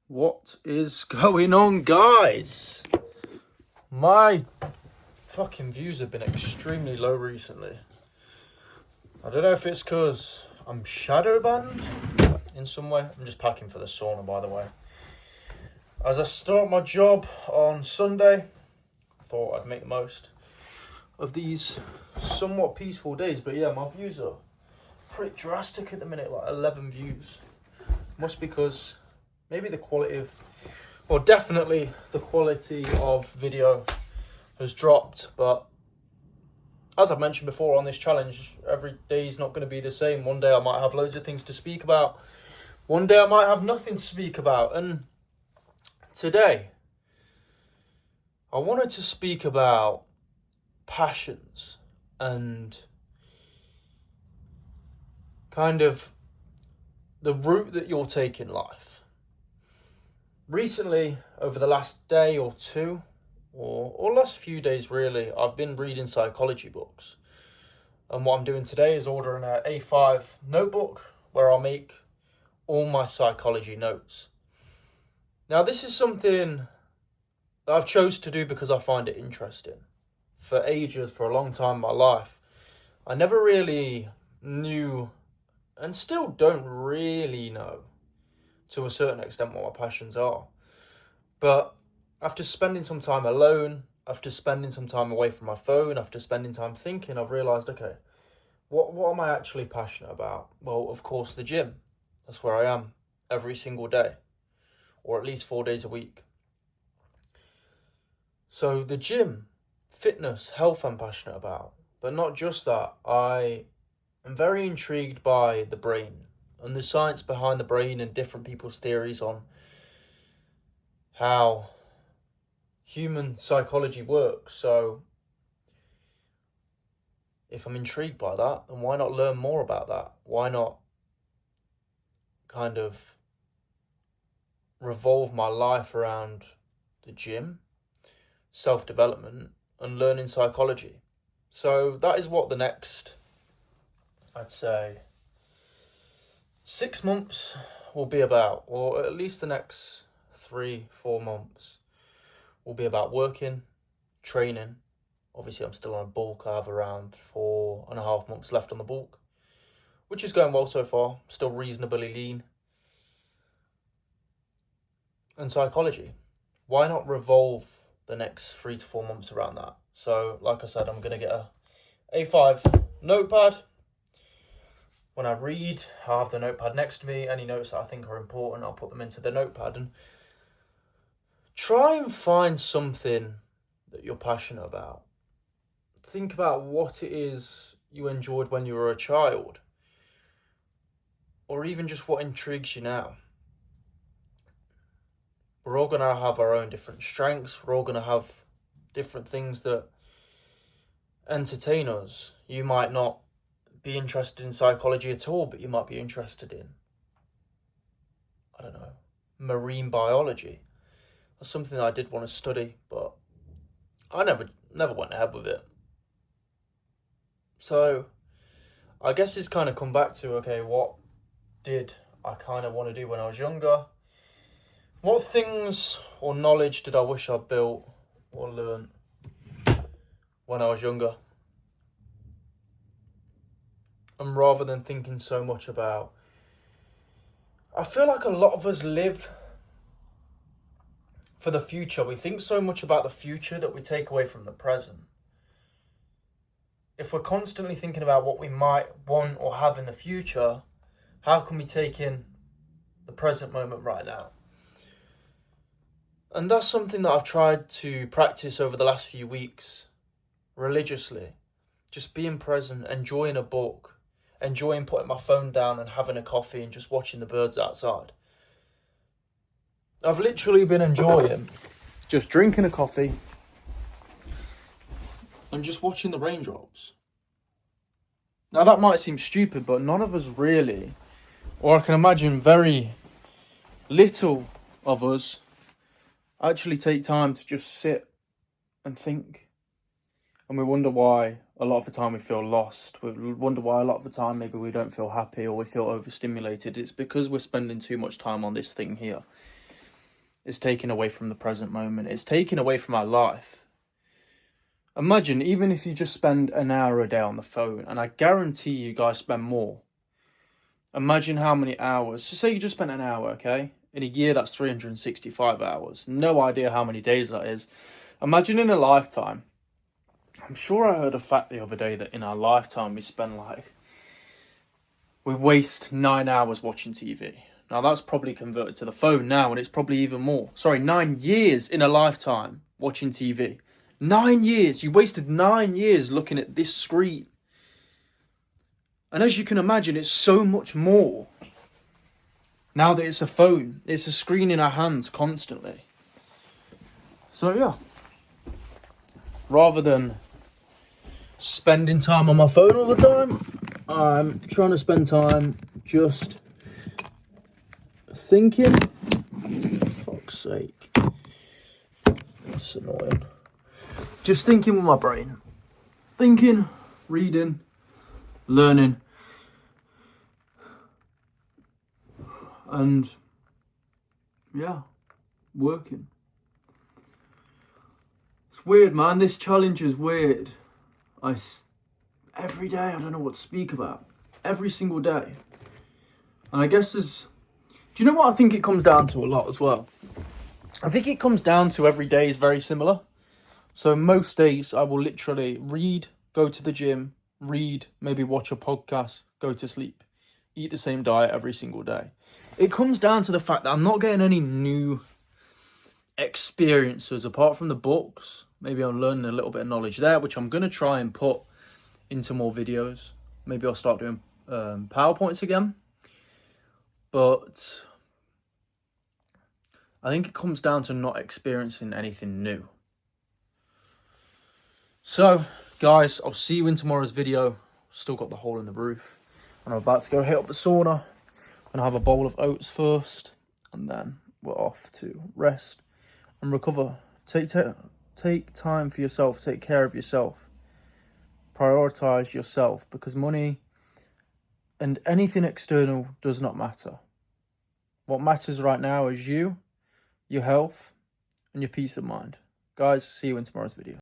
What is going on, guys? My fucking views have been extremely low recently. I don't know if it's because I'm shadow banned in some way. I'm just packing for the sauna, by the way. As I start my job on Sunday, I thought I'd make the most of these somewhat peaceful days. But yeah, my views are pretty drastic at the minute, like 11 views. Must be because maybe the quality of, or definitely the quality of video has dropped. But as I've mentioned before on this challenge, every day is not going to be the same. One day I might have loads of things to speak about. One day I might have nothing to speak about. And today, I wanted to speak about passions and kind of the route that you'll take in life. Recently, over the last day or two, or last few days really, I've been reading psychology books. And what I'm doing today is ordering an A5 notebook where I'll make all my psychology notes. Now, this is something that I've chose to do because I find it interesting. For ages, for a long time in my life, I never really knew, and still don't really know, to a certain extent, what my passions are. But after spending some time alone, after spending some time away from my phone, after spending time thinking, I've realised, okay, what am I actually passionate about? Well, of course, the gym. That's where I am every single day, or at least 4 days a week. So the gym, fitness, health I'm passionate about. But not just that, I am very intrigued by the brain and the science behind the brain and different people's theories on how human psychology works. So if I'm intrigued by that, then why not learn more about that? Why not kind of revolve my life around the gym, self-development, and learning psychology? So that is what the next, I'd say, 6 months will be about, or at least the next 3-4 months will be about working, training. Obviously, I'm still on a bulk. I have around 4.5 months left on the bulk, which is going well so far. Still reasonably lean. And psychology. Why not revolve the next 3 to 4 months around that? So, like I said, I'm going to get a A5 notepad. When I read, I'll have the notepad next to me. Any notes that I think are important, I'll put them into the notepad and try and find something that you're passionate about. Think about what it is you enjoyed when you were a child, or even just what intrigues you now. We're all going to have our own different strengths. We're all going to have different things that entertain us. You might not be interested in psychology at all, but you might be interested in, I don't know, marine biology. That's something that I did want to study, but I never went ahead with it. So I guess it's kind of come back to, okay, what did I kind of want to do when I was younger? What things or knowledge did I wish I built or learned when I was younger? And rather than thinking so much about, I feel like a lot of us live for the future. We think so much about the future that we take away from the present. If we're constantly thinking about what we might want or have in the future, how can we take in the present moment right now? And that's something that I've tried to practice over the last few weeks religiously. Just being present, enjoying a book, enjoying putting my phone down and having a coffee and just watching the birds outside. I've literally been enjoying just drinking a coffee and just watching the raindrops. Now that might seem stupid, but none of us really, or I can imagine very little of us, actually take time to just sit and think. And we wonder why a lot of the time we feel lost. We wonder why a lot of the time maybe we don't feel happy or we feel overstimulated. It's because we're spending too much time on this thing here. It's taken away from the present moment. It's taken away from our life. Imagine, even if you just spend an hour a day on the phone, and I guarantee you guys spend more. Imagine how many hours. So say you just spent an hour, okay? In a year, that's 365 hours. No idea how many days that is. Imagine in a lifetime. I'm sure I heard a fact the other day that in our lifetime we waste 9 hours watching TV. Now that's probably converted to the phone now, and it's probably even more. 9 years in a lifetime watching TV. 9 years. You wasted 9 years looking at this screen. And as you can imagine, it's so much more. Now that it's a phone, it's a screen in our hands constantly. So yeah. Rather than spending time on my phone all the time, I'm trying to spend time just thinking. Fuck's sake. That's annoying. Just thinking with my brain. Thinking, reading, learning. And yeah, working. It's weird, man. This challenge is weird. Every day I don't know what to speak about. Every single day. And I guess do you know what I think it comes down to a lot as well? I think it comes down to every day is very similar. So most days I will literally read, go to the gym, read, maybe watch a podcast, go to sleep, eat the same diet every single day. It comes down to the fact that I'm not getting any new experiences apart from the books. Maybe I'm learning a little bit of knowledge there, which I'm going to try and put into more videos. Maybe I'll start doing PowerPoints again. But I think it comes down to not experiencing anything new. So, guys, I'll see you in tomorrow's video. Still got the hole in the roof. And I'm about to go hit up the sauna. And have a bowl of oats first. And then we're off to rest and recover. Take time for yourself. Take care of yourself. Prioritize yourself, because money and anything external does not matter. What matters right now is you, your health, and your peace of mind. Guys, see you in tomorrow's video.